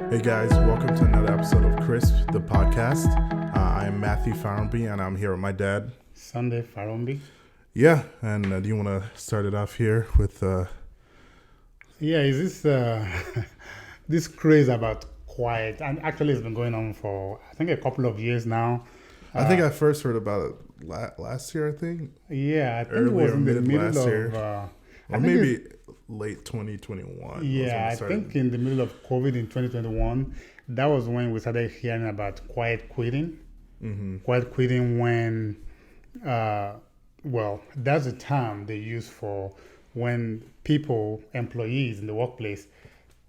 Hey guys, welcome to another episode of Crisp, the podcast. I am Matthew Farrenby and I'm here with my dad. Sunday Farombi. Yeah, and do you want to start it off here with... Yeah, is this this craze about quiet? And actually, it's been going on for I think a couple of years now. I think I first heard about it last year, I think. Yeah, I think it Earlier, was in the mid middle last of. year. I Or think maybe late 2021. yeah, I think in the middle of COVID in 2021, that was when we started hearing about quiet quitting. Mm-hmm. Quiet quitting when, well, that's a term they use for when people, employees in the workplace,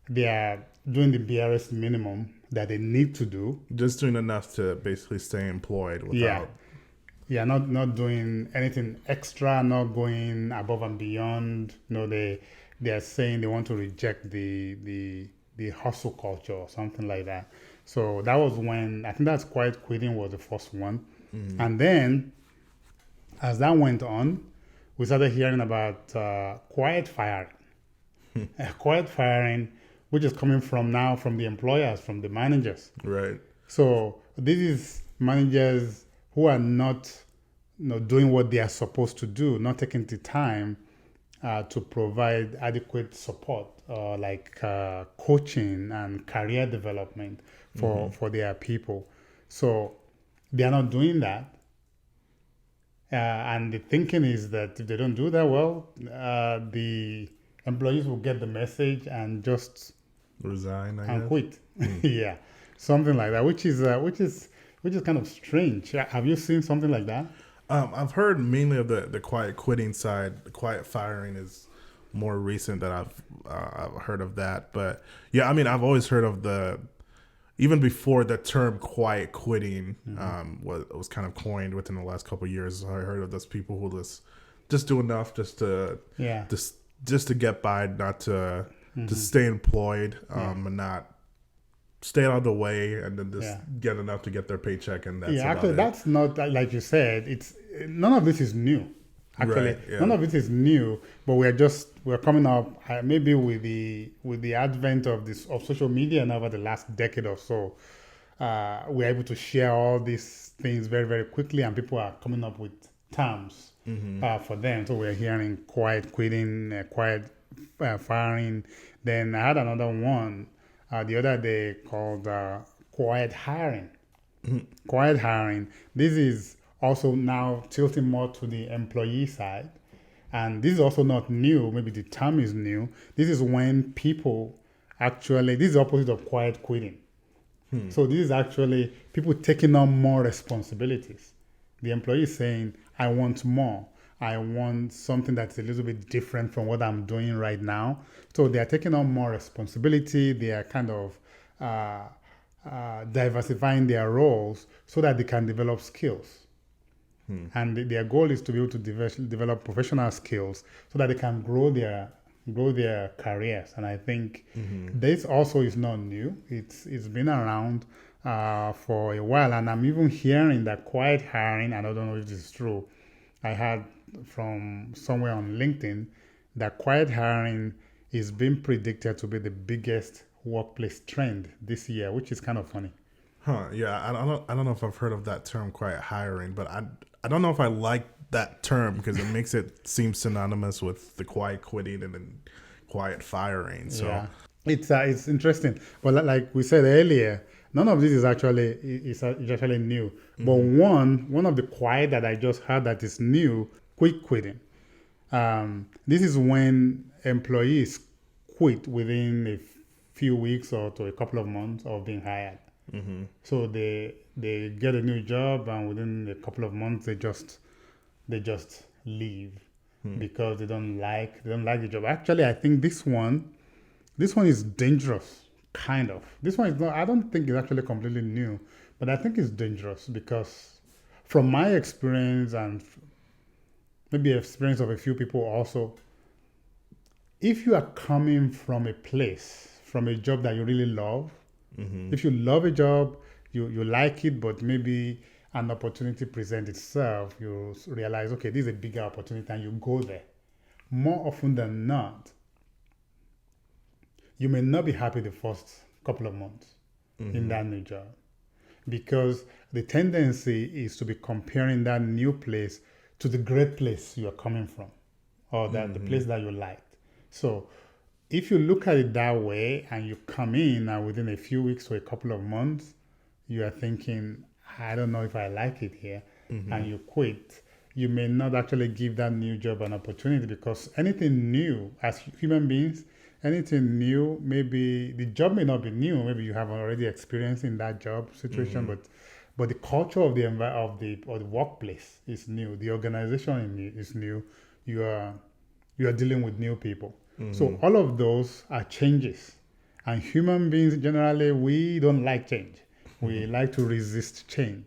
they are doing the BRS minimum that they need to do. Just doing enough to basically stay employed without... Yeah. Yeah, not doing anything extra, not going above and beyond. No, they are saying they want to reject the hustle culture or something like that. So that was when I think that's quiet quitting was the first one, and then as that went on, we started hearing about quiet firing, quiet firing, which is coming from now from the employers, from the managers. Right. So this is managers who are not doing what they are supposed to do, not taking the time to provide adequate support, like coaching and career development for their people. So they are not doing that. And the thinking is that if they don't do that well, the employees will get the message and just Resign, I and guess. quit. Yeah, something like that, which is kind of strange. Have you seen something like that? I've heard mainly of the quiet quitting side. The quiet firing is more recent that I've heard of that. But yeah, I mean, I've always heard of even before the term quiet quitting was kind of coined within the last couple of years. I heard of those people who just do enough just to get by, not to stay employed and not stay out of the way, and then just get enough to get their paycheck, and that's actually that's not like you said. It's none of this is new. Actually, Right, yeah. none of it is new. But we're coming up maybe with the advent of social media now over the last decade or so. We're able to share all these things very very quickly, and people are coming up with terms for them. So we're hearing quiet quitting, quiet firing. Then I had another one the other day called quiet hiring. Quiet hiring. This is also now tilting more to the employee side. And this is also not new. Maybe the term is new. This is when people this is the opposite of quiet quitting. So this is actually people taking on more responsibilities. The employee is saying, I want more. I want something that's a little bit different from what I'm doing right now. So they are taking on more responsibility. They are kind of diversifying their roles so that they can develop skills. And their goal is to be able to develop professional skills so that they can grow their careers. And I think this also is not new. It's been around for a while. And I'm even hearing that quiet hiring, and I don't know if this is true, I heard from somewhere on LinkedIn that quiet hiring is being predicted to be the biggest workplace trend this year, which is kind of funny. Yeah, I don't know if I've heard of that term, quiet hiring, but I don't know if I like that term because it makes it seem synonymous with the quiet quitting and then quiet firing. So yeah, it's interesting, but like we said earlier, none of this is actually new. But one of the quiet that I just heard that is new, quick quitting. This is when employees quit within a few weeks or to a couple of months of being hired. So they get a new job, and within a couple of months they just leave because they don't like the job. Actually, I think this one is dangerous. Kind of. This one is not. I don't think it's actually completely new, but I think it's dangerous because, from my experience and maybe experience of a few people also, if you are coming from a job that you really love, if you love a job, you like it, but maybe an opportunity presents itself, you realize, okay, this is a bigger opportunity, and you go there. More often than not, you may not be happy the first couple of months in that new job, because the tendency is to be comparing that new place to the great place you are coming from, or that the place that you liked. So if you look at it that way and you come in and within a few weeks or a couple of months, you are thinking, I don't know if I like it here, and you quit, you may not actually give that new job an opportunity, because anything new, as human beings, anything new, maybe the job may not be new, maybe you have already experienced in that job situation, but the culture of the workplace is new, the organization is new, you are dealing with new people. So all of those are changes, and human beings generally, we don't like change. We like to resist change.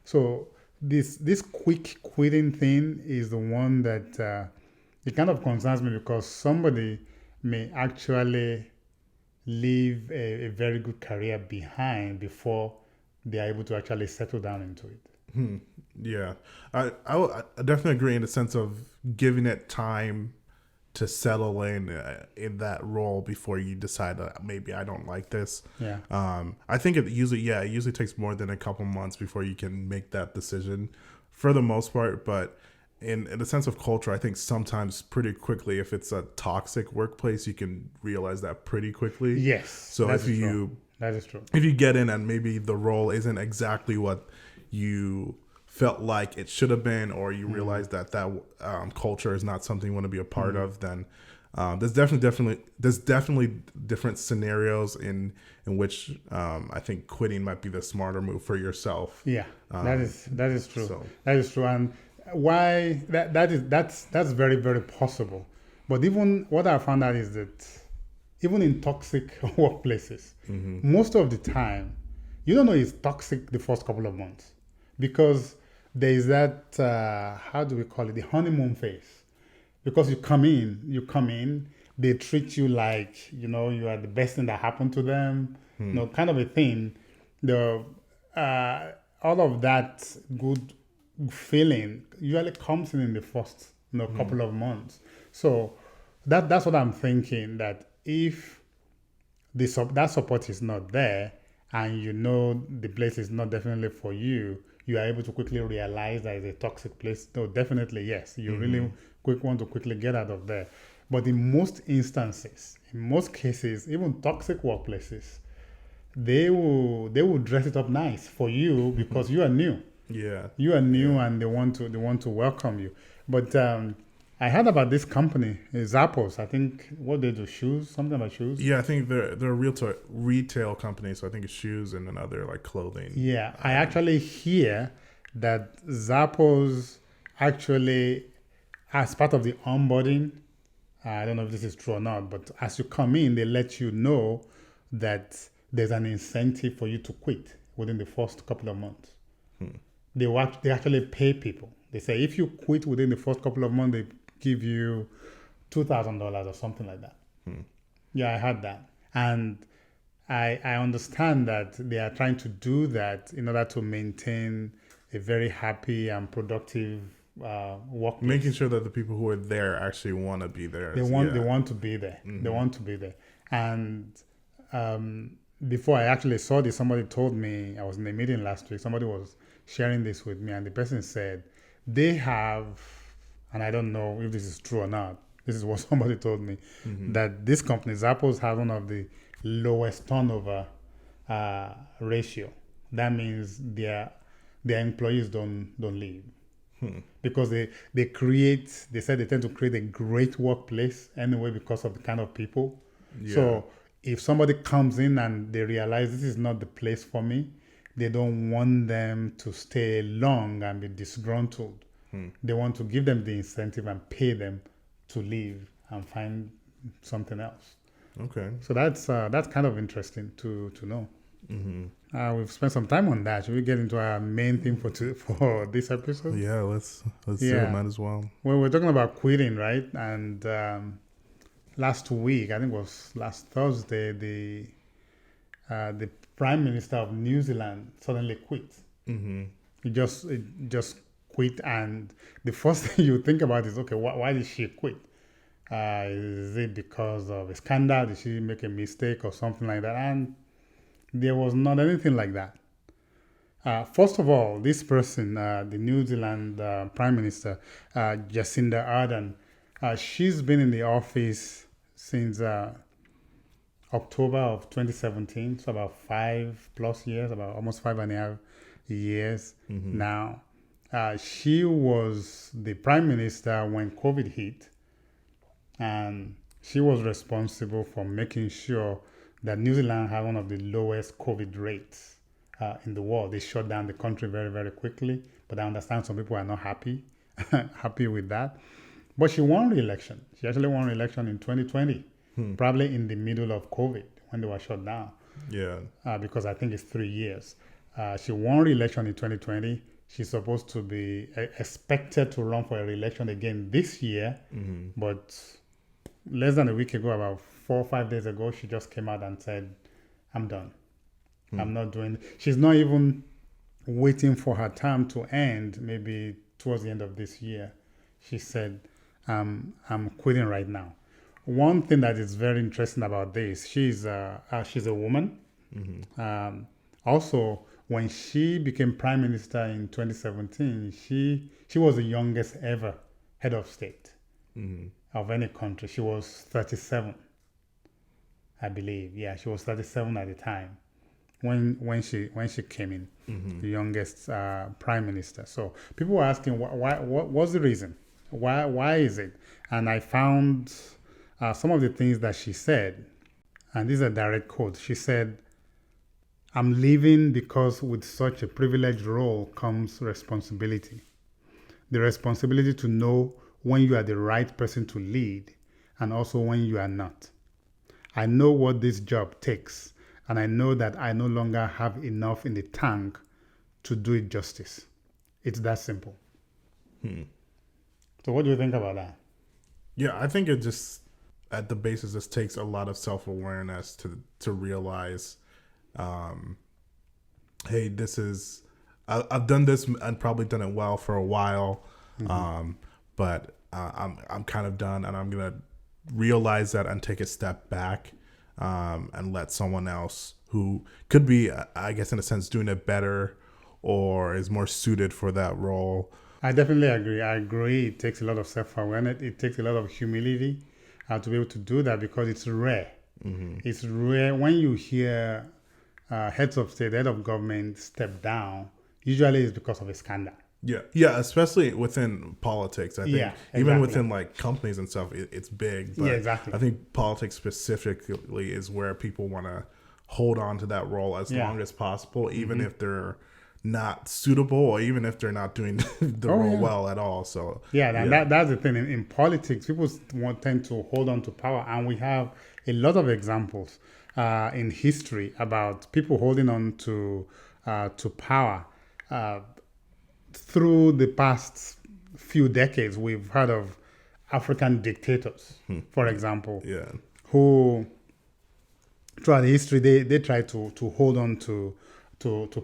So this quick quitting thing is the one that it kind of concerns me, because somebody may actually leave a very good career behind before they are able to actually settle down into it. Yeah, I definitely agree in the sense of giving it time to settle in that role before you decide that maybe I don't like this. Yeah. I think it usually takes more than a couple months before you can make that decision for the most part. But in the sense of culture, I think sometimes pretty quickly, if it's a toxic workplace, you can realize that pretty quickly. Yes. So that is true. If you get in and maybe the role isn't exactly what you felt like it should have been, or you realize that culture is not something you want to be a part of, then there's definitely different scenarios in which I think quitting might be the smarter move for yourself. Yeah, that is true. So. That is true, and why that's very, very possible. But even what I found out is that even in toxic workplaces, most of the time, you don't know it's toxic the first couple of months, because there is that how do we call it, the honeymoon phase. Because you come in, they treat you like you are the best thing that happened to them, kind of a thing. The all of that good feeling usually comes in the first couple of months. So that's what I'm thinking, that if that support is not there, and the place is not definitely for you, you are able to quickly realize that it's a toxic place. No, definitely, yes. You really want to quickly get out of there. But in most instances, in most cases, even toxic workplaces, they will dress it up nice for you, because you are new. Yeah. You are new, and they want to welcome you. But I heard about this company, Zappos. I think what they do, shoes, something about shoes. Yeah, I think they're a retail company, so I think it's shoes and another like clothing. Yeah, I actually hear that Zappos actually, as part of the onboarding, I don't know if this is true or not, but as you come in, they let you know that there's an incentive for you to quit within the first couple of months. They actually pay people. They say if you quit within the first couple of months, they give you $2,000 or something like that. Yeah, I heard that. And I understand that they are trying to do that in order to maintain a very happy and productive workplace. Making sure that the people who are there actually want to be there. They want to be there. They want to be there. And before I actually saw this, somebody told me, I was in a meeting last week, somebody was sharing this with me, and the person said they have, and I don't know if this is true or not, this is what somebody told me, that this company, Zappos, has one of the lowest turnover ratio. That means their employees don't leave. Because they said they tend to create a great workplace anyway, because of the kind of people. Yeah. So if somebody comes in and they realize this is not the place for me, they don't want them to stay long and be disgruntled. They want to give them the incentive and pay them to leave and find something else. Okay. So that's kind of interesting to know. We've spent some time on that. Should we get into our main theme for this episode? Yeah, let's do it. Might as well. Well, we're talking about quitting, right? And last week, I think it was last Thursday, the Prime Minister of New Zealand suddenly quit. He just quit, and the first thing you think about is, okay, why did she quit? Is it because of a scandal? Did she make a mistake or something like that? And There was not anything like that. First of all, this person, the New Zealand Prime Minister, Jacinda Ardern, she's been in the office since October of 2017, so about 5+ years, about almost 5.5 years now. She was the Prime Minister when COVID hit, and she was responsible for making sure that New Zealand had one of the lowest COVID rates in the world. They shut down the country very, very quickly, but I understand some people are not happy with that. But she won re-election. She actually won re-election in 2020, probably in the middle of COVID when they were shut down. Yeah. Because I think it's 3 years. She won re-election in 2020. She's supposed to be expected to run for a re-election again this year, but less than a week ago, about 4 or 5 days ago, she just came out and said, I'm done. I'm not doing. She's not even waiting for her term to end, maybe towards the end of this year. She said, I'm quitting right now. One thing that is very interesting about this, she's a woman. Also, when she became prime minister in 2017, she was the youngest ever head of state of any country. She was 37, I believe. Yeah, she was 37 at the time when she came in, the youngest prime minister. So people were asking, what's the reason? Why is it? And I found some of the things that she said, and these are direct quotes. She said, I'm leaving because with such a privileged role comes responsibility. The responsibility to know when you are the right person to lead and also when you are not. I know what this job takes, and I know that I no longer have enough in the tank to do it justice. It's that simple. So what do you think about that? Yeah, I think it just, at the basis, this takes a lot of self-awareness to realize, hey, this is, I've done this and probably done it well for a while, but I'm kind of done, and I'm gonna realize that and take a step back, and let someone else who could be, I guess, in a sense, doing it better or is more suited for that role. I definitely agree. I agree. It takes a lot of self-awareness. It takes a lot of humility to be able to do that, because it's rare. It's rare when you hear heads of state, head of government step down. Usually it's because of a scandal. Yeah, especially within politics. I think exactly. Even within like companies and stuff, it's big. But exactly. I think politics specifically is where people want to hold on to that role as long as possible, even if they're not suitable, or even if they're not doing the role well at all. So that's the thing. In politics, people tend to hold on to power, and we have a lot of examples in history about people holding on to power. Through the past few decades, we've heard of African dictators, for example, who throughout history they try to hold on to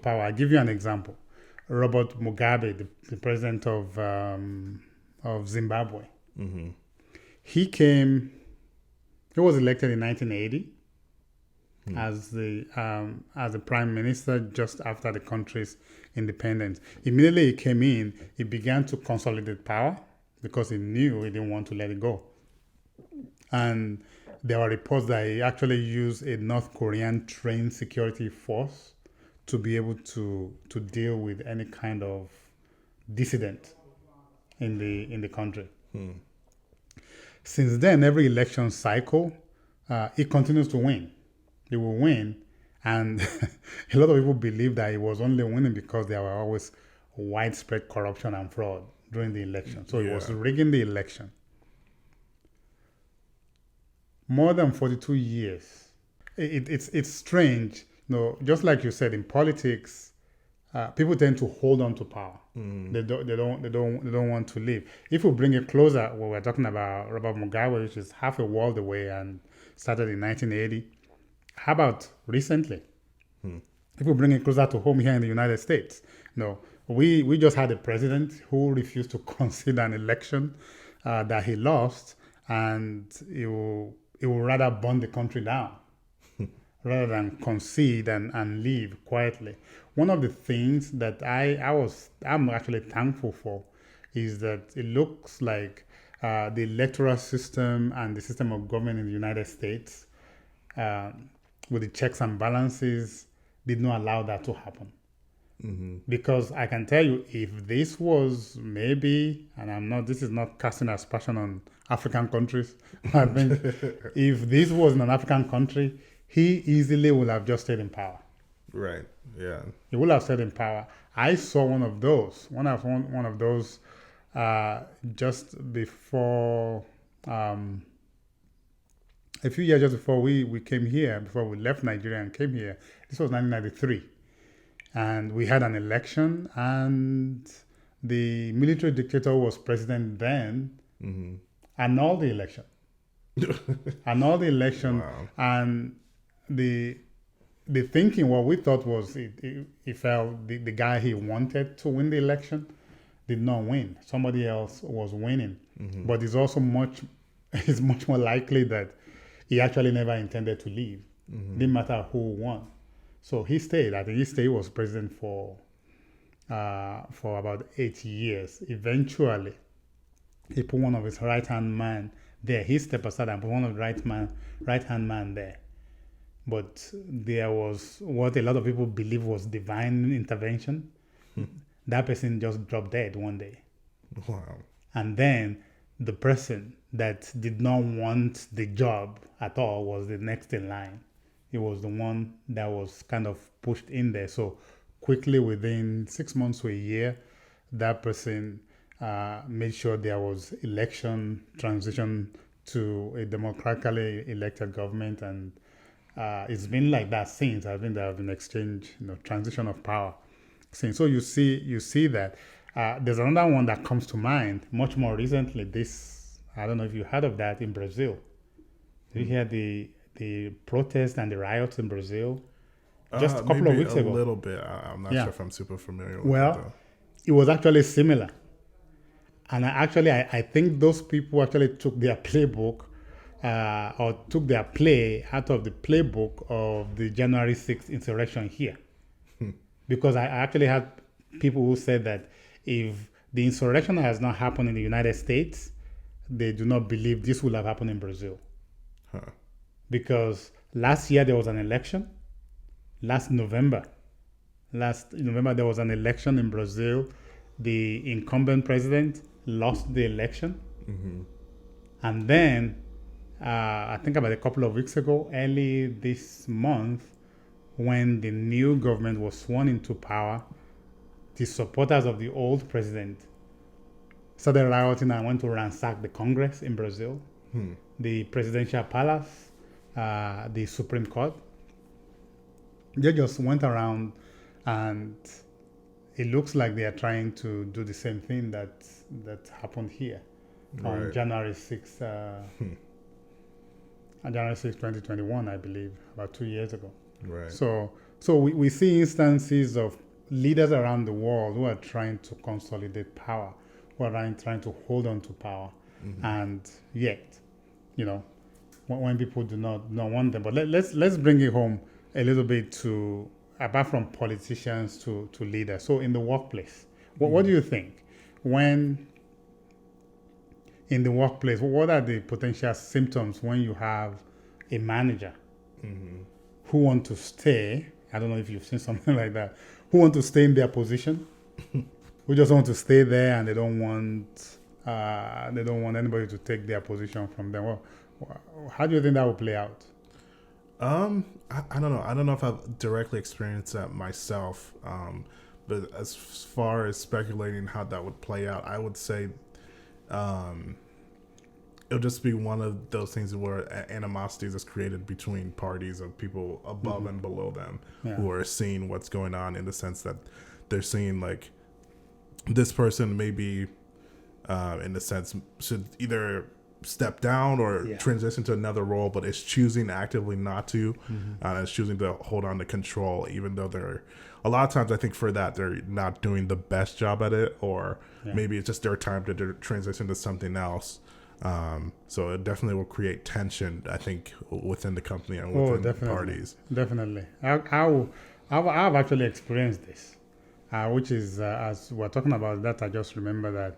power. I'll give you an example. Robert Mugabe, the president of Zimbabwe. He was elected in 1980 as the prime minister just after the country's independence. Immediately he came in, he began to consolidate power because he knew he didn't want to let it go. And there were reports that he actually used a North Korean trained security force to be able to deal with any kind of dissident in the country. Since then, every election cycle, he continues to win. He will win, and a lot of people believe that he was only winning because there were always widespread corruption and fraud during the election. So he was rigging the election. More than 42 years. It's strange. Just like you said, in politics, people tend to hold on to power. They don't want to leave. If we bring it closer, what we're talking about Robert Mugabe, which is half a world away and started in 1980. How about recently? If we bring it closer to home here in the United States, we just had a president who refused to consider an election that he lost, and he will rather burn the country down rather than concede and leave quietly. One of the things that I'm actually thankful for is that it looks like the electoral system and the system of government in the United States, with the checks and balances, did not allow that to happen. Because I can tell you, if this was maybe, and this is not casting aspersion on African countries, I think if this was in an African country, he easily would have just stayed in power. Right. Yeah. He would have stayed in power. I saw one of those just before, a few years just before we came here, before we left Nigeria and came here. This was 1993. And we had an election, and the military dictator who was president then annulled the election. Wow. And the thinking, what we thought was, he felt the guy he wanted to win the election did not win. Somebody else was winning. But it's much more likely that he actually never intended to leave. Didn't matter who won. So he stayed. I think he was president for about 8 years. Eventually, he put one of his right-hand man there. He stepped aside and put one of the right-hand man there. But there was what a lot of people believe was divine intervention. That person just dropped dead one day. Wow. And then the person that did not want the job at all was the next in line. He was the one that was kind of pushed in there. So quickly, within 6 months to a year, that person made sure there was election transition to a democratically elected government, and it's been like that since. I think there have been exchange, transition of power since. So you see that. There's another one that comes to mind much more recently. I don't know if you heard of that in Brazil. Did you hear the protests and the riots in Brazil just a couple of weeks ago? A little bit. I'm not sure if I'm super familiar with it. Well, it was actually similar. And I think those people actually took their playbook or took their play out of the playbook of the January 6th insurrection here. Because I actually had people who said that if the insurrection has not happened in the United States, they do not believe this will have happened in Brazil. Because last year there was an election. Last November there was an election in Brazil. The incumbent president lost the election. And then I think about a couple of weeks ago, early this month, when the new government was sworn into power, the supporters of the old president started rioting and went to ransack the Congress in Brazil, the presidential palace, the Supreme Court. They just went around, and it looks like they are trying to do the same thing that happened here on January 6th, January 6th, 2021, I believe, about 2 years ago. Right. So we see instances of leaders around the world who are trying to consolidate power, who are trying to hold on to power, and yet, when people do not want them. But let's bring it home a little bit to, apart from politicians, to leaders. So in the workplace, what do you think? When in the workplace, what are the potential symptoms when you have a manager who want to stay? I don't know if you've seen something like that. Who want to stay in their position? Who just want to stay there, and they don't want anybody to take their position from them. Well, how do you think that will play out? I don't know. I don't know if I've directly experienced that myself. But as far as speculating how that would play out, I would say it'll just be one of those things where animosities is created between parties of people above and below them who are seeing what's going on, in the sense that they're seeing like this person maybe in the sense should either step down or transition to another role, but is choosing actively not to, and is choosing to hold on to control, even though they're a lot of times I think for that they're not doing the best job at it, or maybe it's just their time to transition to something else. So it definitely will create tension, I think, within the company and Oh, within definitely, parties. definitely. I've actually experienced this, which is as we're talking about that. I just remember that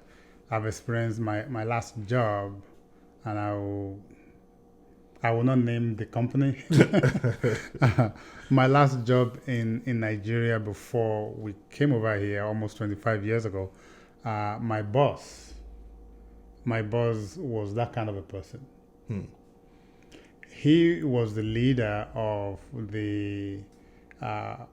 I've experienced my last job, and I will not name the company. My last job in Nigeria before we came over here almost 25 years ago. My boss was that kind of a person. Hmm. He was the leader of kind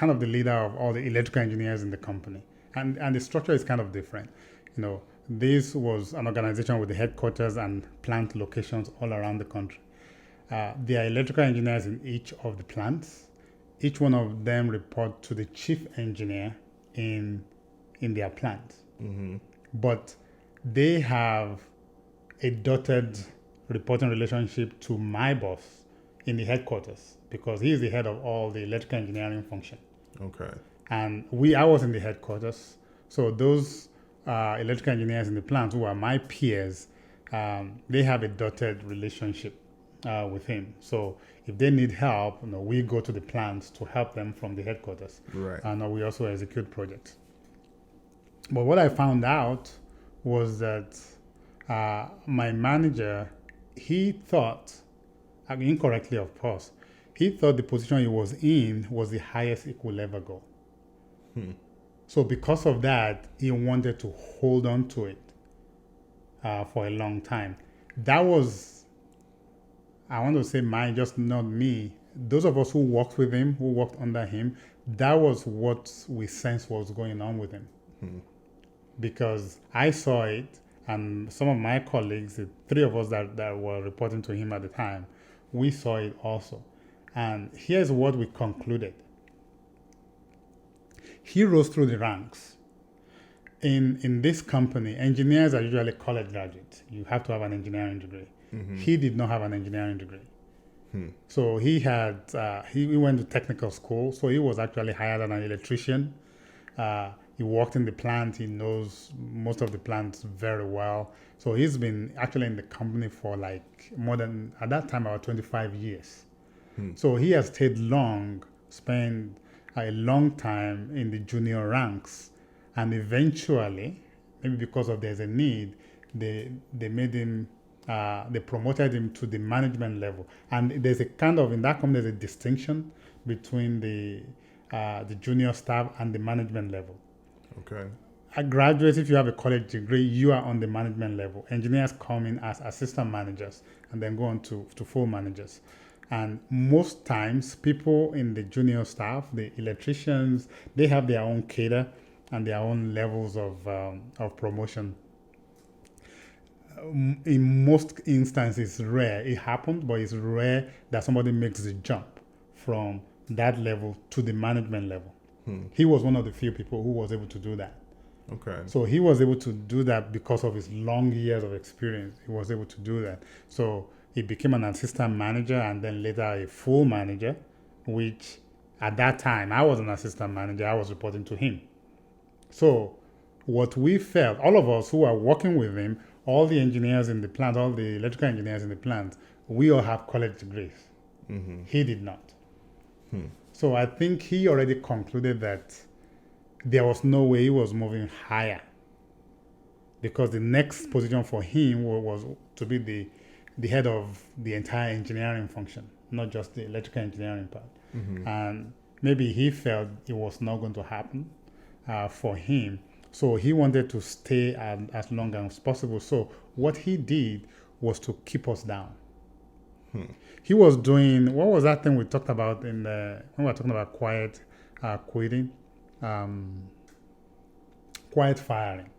of the leader of all the electrical engineers in the company. And the structure is kind of different. You know, this was an organization with the headquarters and plant locations all around the country. There are electrical engineers in each of the plants. Each one of them report to the chief engineer in their plant. Mm-hmm. But they have a dotted reporting relationship to my boss in the headquarters because he is the head of all the electrical engineering function. Okay. And I was in the headquarters. So those electrical engineers in the plant who are my peers, they have a dotted relationship with him. So if they need help, we go to the plants to help them from the headquarters. Right. And we also execute projects. But what I found out was that my manager, he thought, incorrectly of course, he thought the position he was in was the highest he could ever go. So because of that, he wanted to hold on to it for a long time. That was, I want to say mine, just not me. Those of us who worked with him, who worked under him, that was what we sensed was going on with him. Because I saw it, and some of my colleagues, the three of us that were reporting to him at the time, we saw it also. And here's what we concluded. He rose through the ranks. In this company, engineers are usually college graduates. You have to have an engineering degree. Mm-hmm. He did not have an engineering degree. So he went to technical school, so he was actually hired as an electrician. He worked in the plant. He knows most of the plants very well. So he's been actually in the company for like more than, at that time, about 25 years. So he has stayed long, spent a long time in the junior ranks. And eventually, maybe because of there's a need, they made him, they promoted him to the management level. And there's a kind of, in that company, there's a distinction between the junior staff and the management level. Okay. At graduates, if you have a college degree, you are on the management level. Engineers come in as assistant managers and then go on to full managers. And most times, people in the junior staff, the electricians, they have their own cadre and their own levels of promotion. In most instances, it's rare. It happens, but it's rare that somebody makes the jump from that level to the management level. He was one of the few people who was able to do that. Okay. So he was able to do that because of his long years of experience. He was able to do that. So he became an assistant manager and then later a full manager, which at that time, I was an assistant manager. I was reporting to him. So what we felt, all of us who are working with him, all the engineers in the plant, all the electrical engineers in the plant, we all have college degrees. Mm-hmm. He did not. So I think he already concluded that there was no way he was moving higher because the next position for him was to be the head of the entire engineering function, not just the electrical engineering part. Mm-hmm. And maybe he felt it was not going to happen for him. So he wanted to stay as long as possible. So what he did was to keep us down. He was doing, what was that thing we talked about when we were talking about quiet quitting? Quiet firing.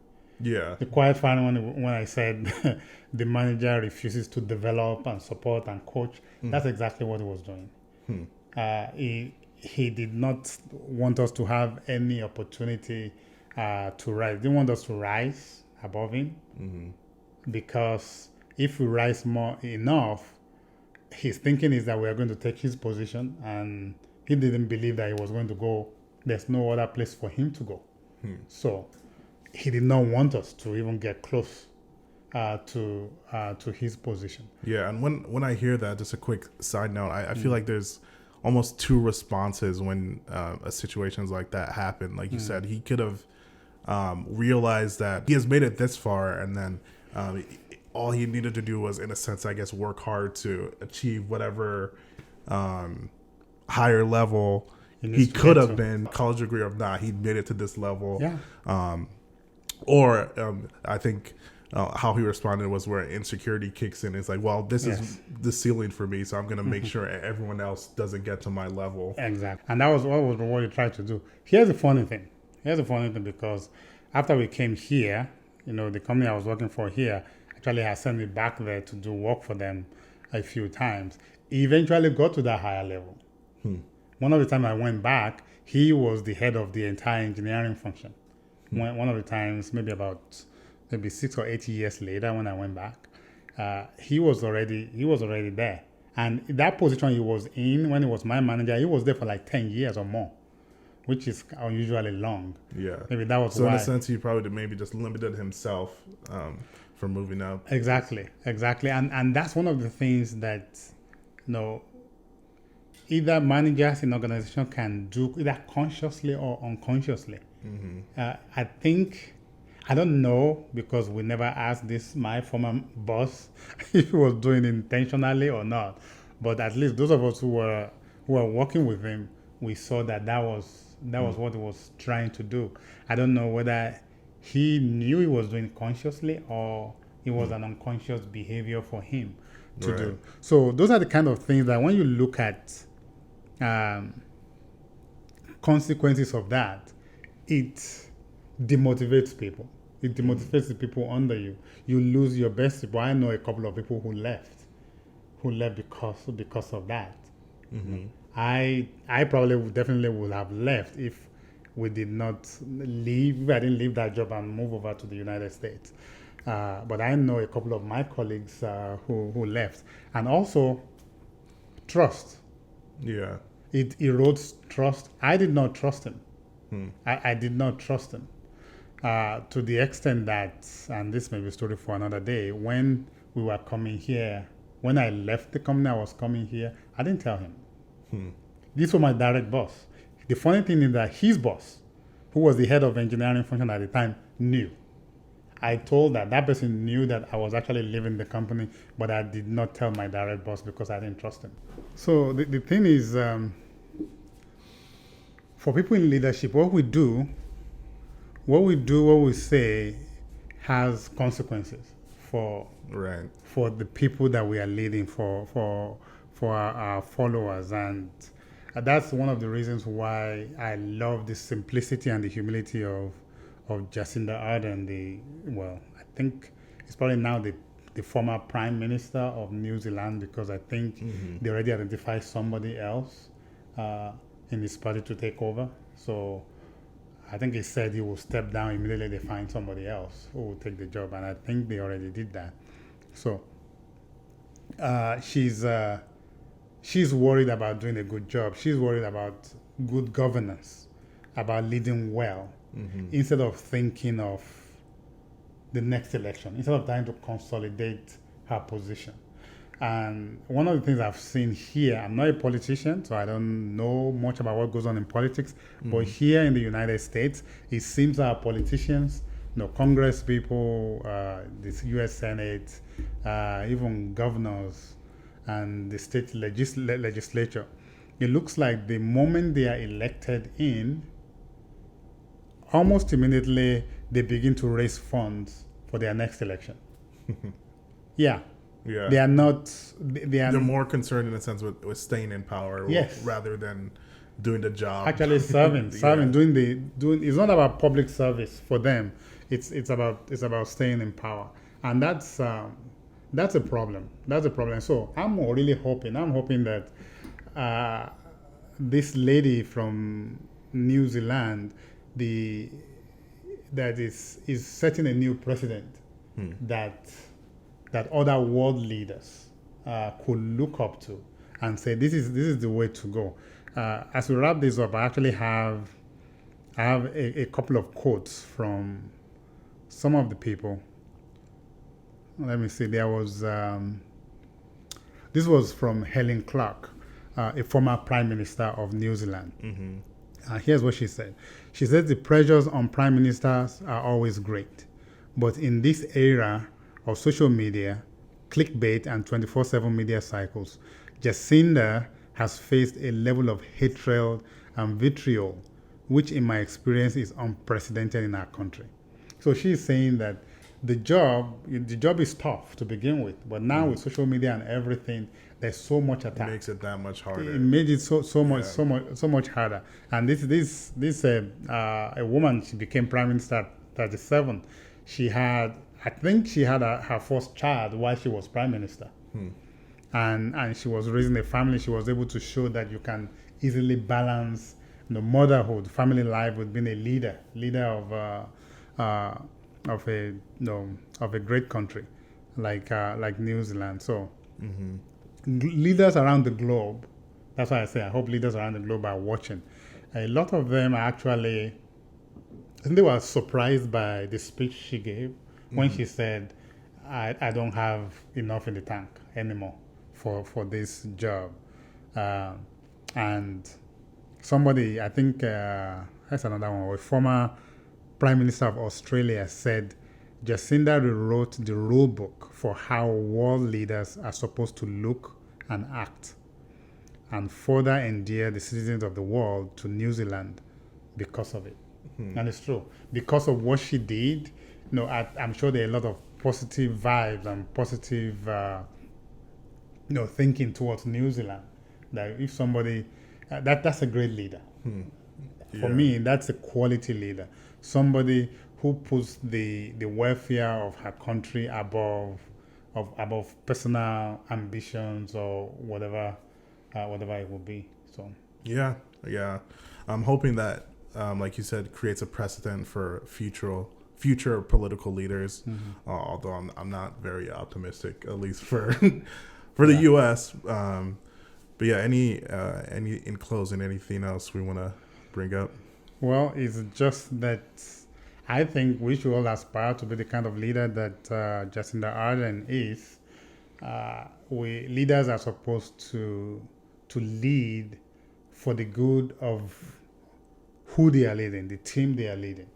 Yeah. The quiet firing, when I said the manager refuses to develop and support and coach, that's exactly what he was doing. He did not want us to have any opportunity to rise. He didn't want us to rise above him because if we rise more enough, his thinking is that we are going to take his position, and he didn't believe that he was going to go. There's no other place for him to go. So he did not want us to even get close to his position. Yeah, and when I hear that, just a quick side note, I feel like there's almost two responses when situations like that happen. Like you said, he could have realized that he has made it this far, and then all he needed to do was, in a sense, I guess, work hard to achieve whatever higher level he could have been, college degree or not. He made it to this level. Yeah. Or I think how he responded was where insecurity kicks in. It's like, well, this is the ceiling for me, so I'm going to make sure everyone else doesn't get to my level. Exactly. And that was what he tried to do. Here's the funny thing, because after we came here, the company I was working for here actually has sent me back there to do work for them a few times. He eventually got to that higher level. One of the times I went back, he was the head of the entire engineering function. One of the times, maybe 6 or 8 years later, when I went back, he was already there. And that position he was in when he was my manager, he was there for like 10 years or more, which is unusually long. Yeah. Maybe that was so why. In a sense, he probably maybe just limited himself from moving up. Exactly. And that's one of the things that, either managers in organization can do either consciously or unconsciously. I don't know, because we never asked my former boss if he was doing it intentionally or not. But at least those of us who were working with him, we saw that was what he was trying to do. I don't know whether he knew he was doing it consciously or it was an unconscious behavior for him to do. So those are the kind of things that when you look at consequences of that, it demotivates people. It demotivates the people under you. You lose your best people. I know a couple of people who left because of that. I probably definitely would have left if we did not leave. If I didn't leave that job and move over to the United States. But I know a couple of my colleagues who left, and also trust. Yeah. It erodes trust. I did not trust him. I did not trust him to the extent that, and this may be a story for another day, when we were coming here, when I left the company, I was coming here, I didn't tell him. This was my direct boss. The funny thing is that his boss, who was the head of engineering function at the time, knew. I told that person knew that I was actually leaving the company, but I did not tell my direct boss because I didn't trust him. So the thing is, for people in leadership, what we say has consequences for the people that we are leading, for our followers. And that's one of the reasons why I love the simplicity and the humility of Jacinda Ardern, I think it's probably now the former Prime Minister of New Zealand, because I think they already identified somebody else in his party to take over. So I think he said he will step down immediately they find somebody else who will take the job, and I think they already did that. So she's worried about doing a good job. She's worried about good governance, about leading well, instead of thinking of the next election, instead of trying to consolidate her position. And one of the things I've seen here, I'm not a politician, so I don't know much about what goes on in politics, but here in the United States, it seems our politicians, Congress people, the U.S. Senate, even governors and the state legislature, it looks like the moment they are elected in, almost immediately they begin to raise funds for their next election. Yeah. They are not. They're more concerned in a sense with staying in power, rather than doing the job. Actually, serving, doing. It's not about public service for them. It's about staying in power, and that's a problem. That's a problem. So I'm really hoping. That this lady from New Zealand, that is setting a new precedent that other world leaders could look up to and say, this is the way to go. As we wrap this up, I actually have a couple of quotes from some of the people let me see. There was this was from Helen Clark, a former Prime Minister of New Zealand. Here's what she said. She said the pressures on prime ministers are always great, but in this era of social media, clickbait, and 24/7 media cycles, Jacinda has faced a level of hatred and vitriol, which in my experience is unprecedented in our country. So she's saying that the job is tough to begin with, but now with social media and everything, there's so much attack. It makes it that much harder. It made it so much harder. And this a woman, she became prime minister at 37. I think she had her first child while she was prime minister. And she was raising a family. She was able to show that you can easily balance motherhood, family life with being a leader of a great country like New Zealand. So leaders around the globe, that's why I say I hope leaders around the globe are watching. A lot of them are actually, I think they were surprised by the speech she gave when she said, I don't have enough in the tank anymore for this job. And somebody, I think that's another one, a former Prime Minister of Australia said Jacinda rewrote the rule book for how world leaders are supposed to look and act, and further endear the citizens of the world to New Zealand because of it. And it's true. Because of what she did, I'm sure there are a lot of positive vibes and positive thinking towards New Zealand. That if somebody, that's a great leader. For me, that's a quality leader. Somebody who puts the welfare of her country above personal ambitions or whatever it will be. So yeah, I'm hoping that, like you said, creates a precedent for future political leaders. Although I'm not very optimistic, at least for the U.S. But yeah, any in closing, anything else we want to bring up? Well, it's just that I think we should all aspire to be the kind of leader that Jacinda Ardern is. Leaders are supposed to lead for the good of who they are leading, the team they are leading.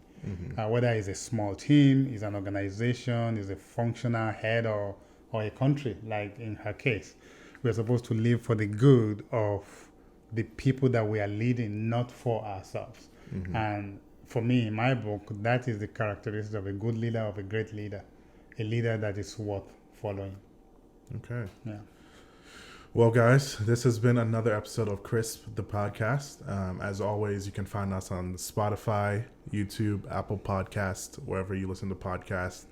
Whether it's a small team, it's an organization, it's a functional head, or a country, like in her case. We're supposed to live for the good of the people that we are leading, not for ourselves. And for me, in my book, that is the characteristic of a good leader, of a great leader, a leader that is worth following. Okay. Yeah. Well, guys, this has been another episode of Crisp, the podcast. As always, you can find us on Spotify, YouTube, Apple Podcast, wherever you listen to podcasts.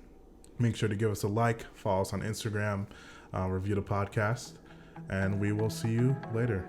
Make sure to give us a like, follow us on Instagram, review the podcast, and we will see you later.